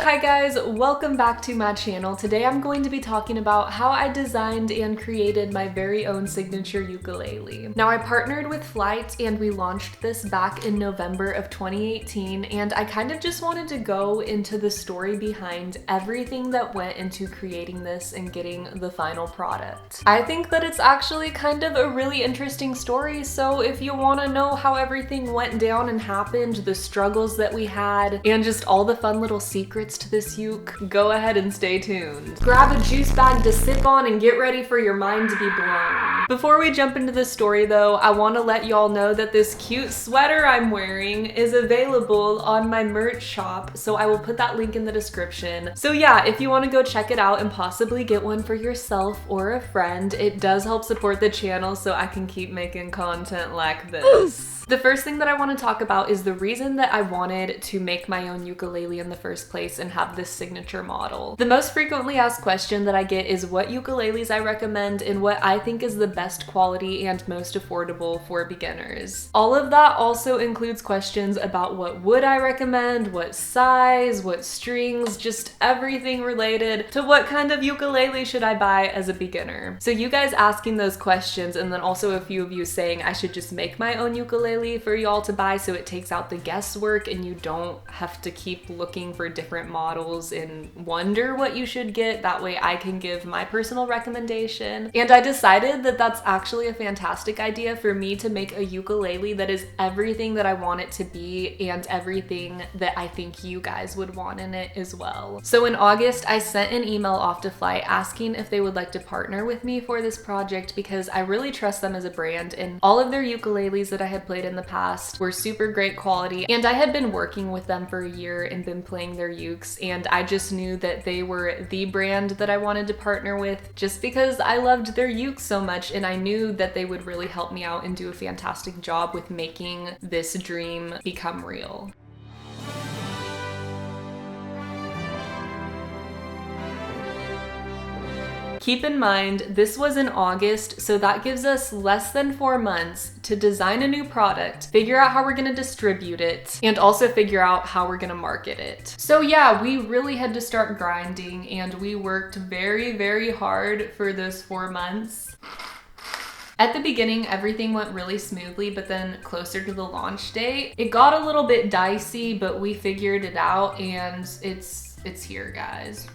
Hi guys, welcome back to my channel. Today I'm going to be talking about how I designed and created my very own signature ukulele. Now I partnered with Flight and we launched this back in November of 2018, and I kind of just wanted to go into the story behind everything that went into creating this and getting the final product. I think that it's actually kind of a really interesting story, so if you want to know how everything went down and happened, the struggles that we had, and just all the fun little secrets to this uke, go ahead and stay tuned. Grab a juice bag to sip on and get ready for your mind to be blown. Before we jump into the story though, I want to let y'all know that this cute sweater I'm wearing is available on my merch shop, so I will put that link in the description. So yeah, if you want to go check it out and possibly get one for yourself or a friend, it does help support the channel so I can keep making content like this. The first thing that I want to talk about is the reason that I wanted to make my own ukulele in the first place and have this signature model. The most frequently asked question that I get is what ukuleles I recommend and what I think is the best quality and most affordable for beginners. All of that also includes questions about what wood I recommend, what size, what strings, just everything related to what kind of ukulele should I buy as a beginner. So you guys asking those questions, and then also a few of you saying I should just make my own ukulele for y'all to buy so it takes out the guesswork and you don't have to keep looking for different models and wonder what you should get. That way I can give my personal recommendation. And I decided that that's actually a fantastic idea for me to make a ukulele that is everything that I want it to be and everything that I think you guys would want in it as well. So in August, I sent an email off to Flight asking if they would like to partner with me for this project because I really trust them as a brand, and all of their ukuleles that I had played in the past were super great quality, and I had been working with them for a year and been playing their ukes, and I just knew that they were the brand that I wanted to partner with just because I loved their ukes so much, and I knew that they would really help me out and do a fantastic job with making this dream become real. Keep in mind, this was in August, so that gives us less than 4 months to design a new product, figure out how we're gonna distribute it, and also figure out how we're gonna market it. So yeah, we really had to start grinding, and we worked very, very hard for those 4 months. At the beginning, everything went really smoothly, but then closer to the launch date, it got a little bit dicey, but we figured it out, and it's here, guys.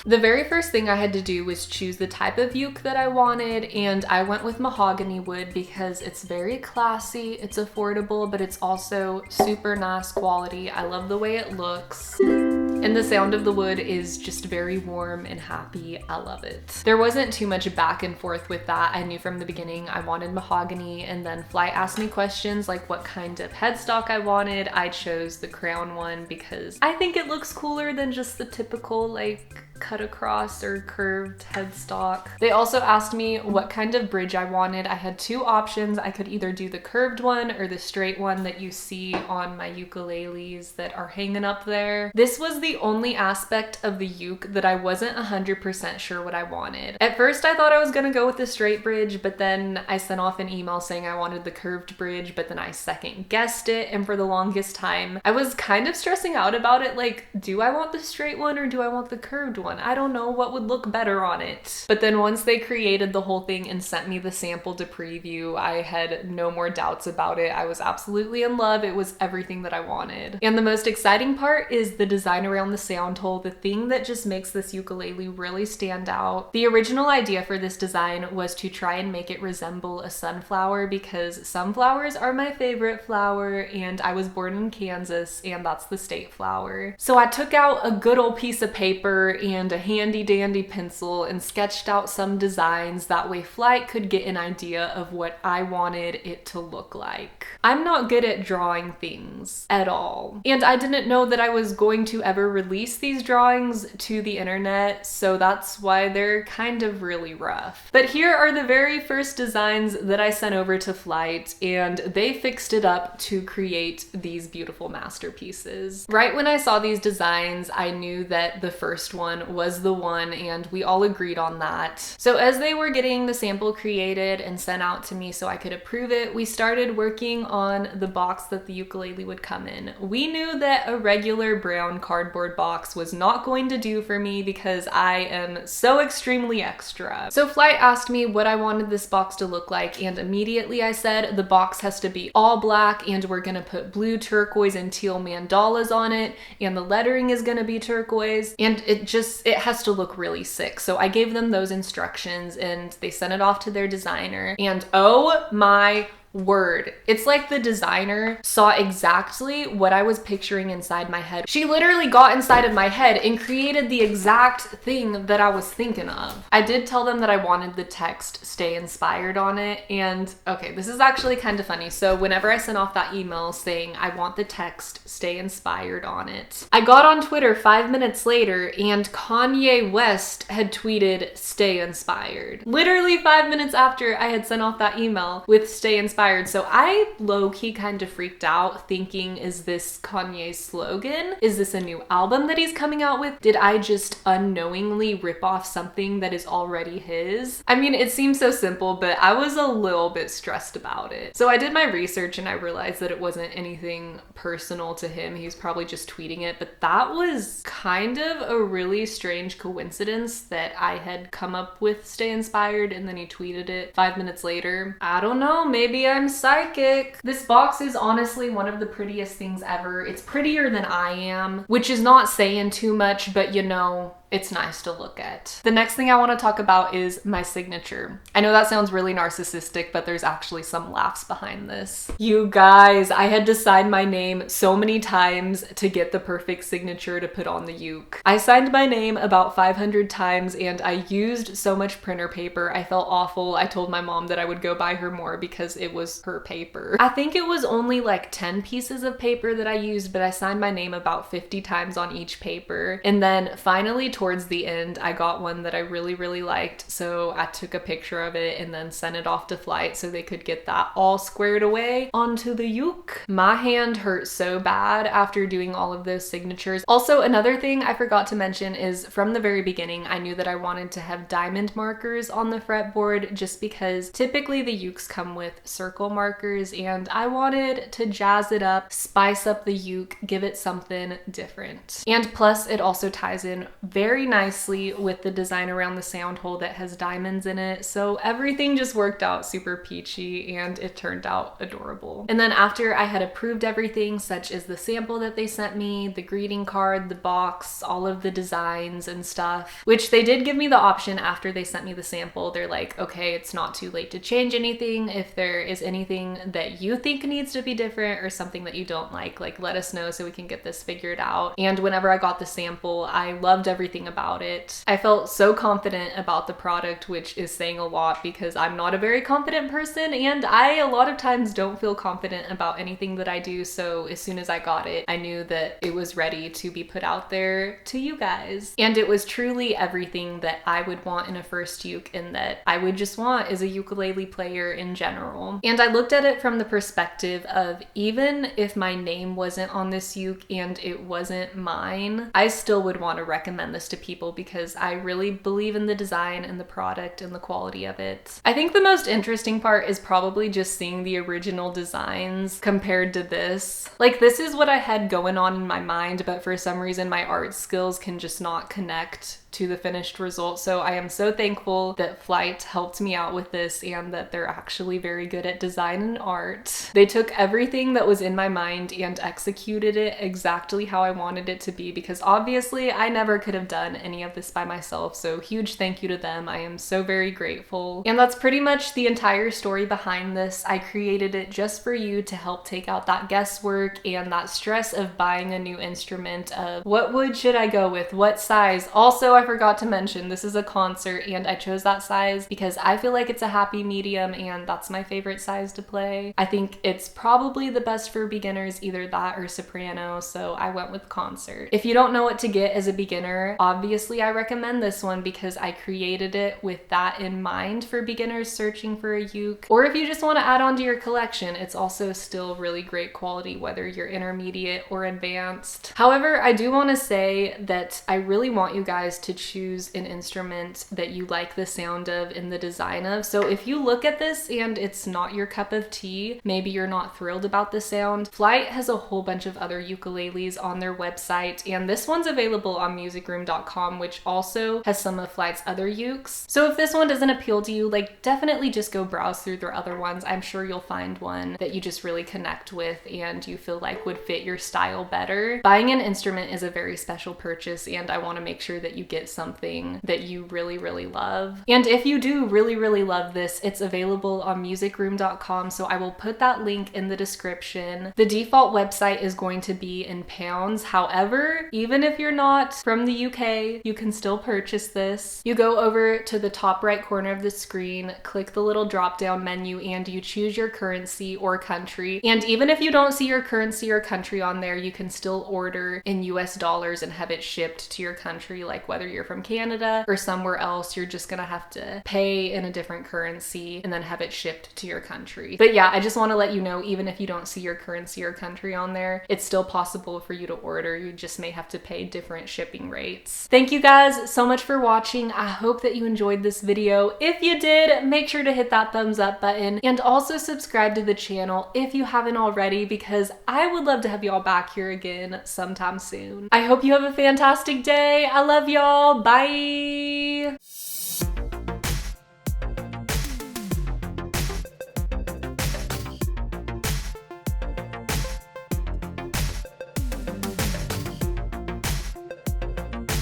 The very first thing I had to do was choose the type of uke that I wanted, and I went with mahogany wood because it's very classy, it's affordable, but it's also super nice quality. I love the way it looks. And the sound of the wood is just very warm and happy. I love it. There wasn't too much back and forth with that. I knew from the beginning I wanted mahogany, and then Flight asked me questions like what kind of headstock I wanted. I chose the crown one because I think it looks cooler than just the typical like cut across or curved headstock. They also asked me what kind of bridge I wanted. I had two options. I could either do the curved one or the straight one that you see on my ukuleles that are hanging up there. This was the only aspect of the uke that I wasn't 100% sure what I wanted. At first I thought I was gonna go with the straight bridge, but then I sent off an email saying I wanted the curved bridge, but then I second guessed it, and for the longest time I was kind of stressing out about it, like, do I want the straight one or do I want the curved one? I don't know what would look better on it. But then once they created the whole thing and sent me the sample to preview, I had no more doubts about it. I was absolutely in love. It was everything that I wanted. And the most exciting part is the design around the sound hole, the thing that just makes this ukulele really stand out. The original idea for this design was to try and make it resemble a sunflower because sunflowers are my favorite flower, and I was born in Kansas and that's the state flower. So I took out a good old piece of paper and a handy dandy pencil and sketched out some designs. That way Flight could get an idea of what I wanted it to look like. I'm not good at drawing things at all, and I didn't know that I was going to ever release these drawings to the internet, so that's why they're kind of really rough. But here are the very first designs that I sent over to Flight, and they fixed it up to create these beautiful masterpieces. Right when I saw these designs, I knew that the first one one was the one, and we all agreed on that. So as they were getting the sample created and sent out to me so I could approve it, we started working on the box that the ukulele would come in. We knew that a regular brown cardboard box was not going to do for me because I am so extremely extra. So Flight asked me what I wanted this box to look like, and immediately I said the box has to be all black, and we're gonna put blue, turquoise, and teal mandalas on it, and the lettering is gonna be turquoise, and it has to look really sick. So I gave them those instructions and they sent it off to their designer, and oh my word. It's like the designer saw exactly what I was picturing inside my head. She literally got inside of my head and created the exact thing that I was thinking of. I did tell them that I wanted the text "stay inspired" on it, and okay, this is actually kind of funny. So whenever I sent off that email saying I want the text "stay inspired" on it, I got on Twitter 5 minutes later and Kanye West had tweeted "stay inspired." Literally 5 minutes after I had sent off that email with "stay inspired." So I low-key kind of freaked out thinking, is this Kanye's slogan? Is this a new album that he's coming out with? Did I just unknowingly rip off something that is already his? I mean, it seems so simple, but I was a little bit stressed about it. So I did my research and I realized that it wasn't anything personal to him. He was probably just tweeting it, but that was kind of a really strange coincidence that I had come up with "stay inspired" and then he tweeted it 5 minutes later. I don't know, maybe I'm psychic. This box is honestly one of the prettiest things ever. It's prettier than I am, which is not saying too much, but you know, it's nice to look at. The next thing I want to talk about is my signature. I know that sounds really narcissistic, but there's actually some laughs behind this. You guys, I had to sign my name so many times to get the perfect signature to put on the uke. I signed my name about 500 times and I used so much printer paper. I felt awful. I told my mom that I would go buy her more because it was her paper. I think it was only like 10 pieces of paper that I used, but I signed my name about 50 times on each paper. And then finally, towards the end, I got one that I really liked, so I took a picture of it and then sent it off to Flight so they could get that all squared away onto the uke. My hand hurt so bad after doing all of those signatures. Also, another thing I forgot to mention is from the very beginning, I knew that I wanted to have diamond markers on the fretboard just because typically the ukes come with circle markers, and I wanted to jazz it up, spice up the uke, give it something different. And plus, it also ties in very nicely with the design around the sound hole that has diamonds in it. So everything just worked out super peachy and it turned out adorable. And then after I had approved everything, such as the sample that they sent me, the greeting card, the box, all of the designs and stuff, which they did give me the option after they sent me the sample. They're like, okay, it's not too late to change anything. If there is anything that you think needs to be different or something that you don't like let us know so we can get this figured out. And whenever I got the sample, I loved everything about it. I felt so confident about the product, which is saying a lot because I'm not a very confident person and I a lot of times don't feel confident about anything that I do. So as soon as I got it, I knew that it was ready to be put out there to you guys. And it was truly everything that I would want in a first uke and that I would just want as a ukulele player in general. And I looked at it from the perspective of, even if my name wasn't on this uke and it wasn't mine, I still would want to recommend this to people because I really believe in the design and the product and the quality of it. I think the most interesting part is probably just seeing the original designs compared to this. Like, this is what I had going on in my mind, but for some reason my art skills can just not connect to the finished result. So I am so thankful that Flight helped me out with this and that they're actually very good at design and art. They took everything that was in my mind and executed it exactly how I wanted it to be, because obviously I never could have done any of this by myself. So huge thank you to them. I am so very grateful. And that's pretty much the entire story behind this. I created it just for you to help take out that guesswork and that stress of buying a new instrument, of what wood should I go with, what size. Also, I forgot to mention, this is a concert and I chose that size because I feel like it's a happy medium and that's my favorite size to play. I think it's probably the best for beginners, either that or soprano, so I went with concert. If you don't know what to get as a beginner, obviously I recommend this one because I created it with that in mind for beginners searching for a uke. Or if you just want to add on to your collection, it's also still really great quality whether you're intermediate or advanced. However, I do want to say that I really want you guys to to choose an instrument that you like the sound of and the design of. So if you look at this and it's not your cup of tea, maybe you're not thrilled about the sound, Flight has a whole bunch of other ukuleles on their website, and this one's available on musicroom.com, which also has some of Flight's other ukes. So if this one doesn't appeal to you, like, definitely just go browse through their other ones. I'm sure you'll find one that you just really connect with and you feel like would fit your style better. Buying an instrument is a very special purchase, and I want to make sure that you get something that you really, really love. And if you do really, really love this, it's available on musicroom.com, so I will put that link in the description. The default website is going to be in pounds. However, even if you're not from the UK, you can still purchase this. You go over to the top right corner of the screen, click the little drop down menu, and you choose your currency or country. And even if you don't see your currency or country on there, you can still order in US dollars and have it shipped to your country. Like whether you're from Canada or somewhere else, you're just gonna have to pay in a different currency and then have it shipped to your country. But yeah, I just want to let you know, even if you don't see your currency or country on there, it's still possible for you to order. You just may have to pay different shipping rates. Thank you guys so much for watching. I hope that you enjoyed this video. If you did, make sure to hit that thumbs up button and also subscribe to the channel if you haven't already, because I would love to have y'all back here again sometime soon. I hope you have a fantastic day. I love y'all. Bye.